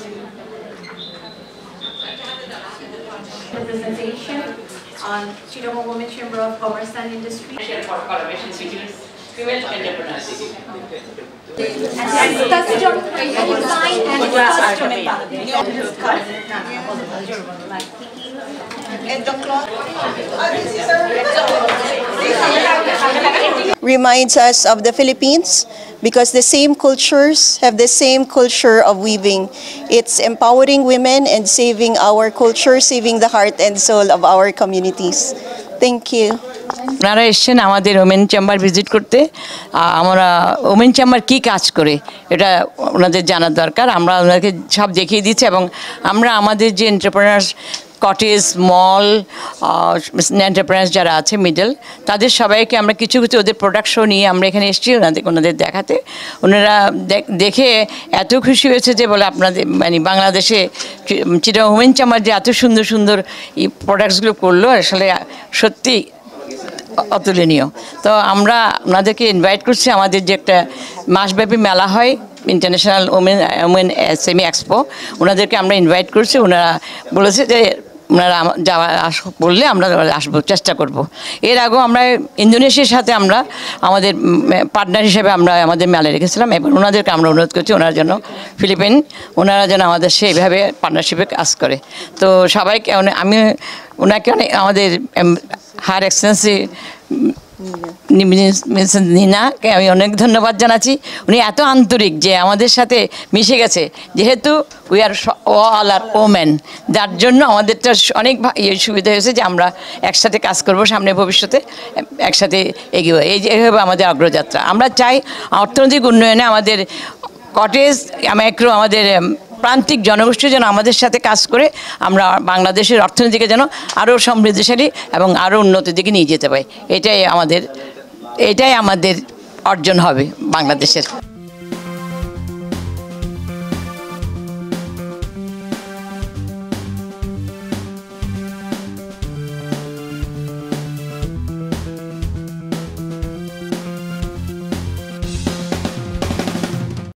The presentation on Chittagong Women Chamber of Commerce and Industry. For collaboration between female entrepreneurs. Reminds us of the Philippines because the same cultures have the same culture of weaving. It's empowering women and saving our culture, saving the heart and soul of our communities. Thank you. আপনারা এসেছেন আমাদের women chamber visit করতে। আমরা women chamber কী কাজ করে এটা ওনাদের জানার দরকার। আমরা ওনাদেরকে সব দেখিয়ে দিচ্ছি এবং আমরা আমাদের যে এন্টারপ্রেনার্স কটেজ মল এন্টারপ্রেনার্স যারা আছে মিডল তাদের সবাইকে আমরা কিছু কিছু ওদের প্রোডাক্ট শো নিয়ে আমরা এখানে এসেছি ওনাদের দেখাতে। ওনারা দেখে এত খুশি হয়েছে যে বলে আপনাদের মানে বাংলাদেশে চিটাগং ওমেন চেম্বার যে এত সুন্দর সুন্দর এই প্রোডাক্টসগুলো করলো আসলে সত্যি অতুলনীয়। তো আমরা ওনাদেরকে ইনভাইট করছি আমাদের যে একটা মাসব্যাপী মেলা হয় ইন্টারন্যাশনাল ওমেন সেমি এক্সপো, ওনাদেরকে আমরা ইনভাইট করছি। ওনারা বলেছে যে ওনারা যাওয়া বললে আমরা আসবো, চেষ্টা করব। এর আগেও আমরা ইন্দোনেশিয়ার সাথে আমরা আমাদের পার্টনার হিসেবে আমরা আমাদের মেলা রেখেছিলাম। এবার ওনাদেরকে আমরা অনুরোধ করছি ওনার জন্য ফিলিপিন ওনারা যেন আমাদের সেইভাবে পার্টনারশিপে কাজ করে। তো সবাইকে আমি ওনাকে অনেক আমাদের হায়ার এক্সেলেন্সি নিনাকে আমি অনেক ধন্যবাদ জানাচ্ছি। উনি এত আন্তরিক যে আমাদের সাথে মিশে গেছে, যেহেতু we are all are women, যার জন্য আমাদেরটা অনেক সুবিধা হয়েছে যে আমরা একসাথে কাজ করব সামনে ভবিষ্যতে, একসাথে এগিয়ে এইভাবে আমাদের অগ্রযাত্রা। আমরা চাই অর্থনৈতিক উন্নয়নে আমাদের কটেজ মাইক্রো আমাদের প্রান্তিক জনগোষ্ঠী যেন আমাদের সাথে কাজ করে আমরা বাংলাদেশের অর্থনীতিকে যেন আরও সমৃদ্ধিশালী এবং আরও উন্নতির দিকে নিয়ে যেতে পারি। এটাই আমাদের অর্জন হবে বাংলাদেশের।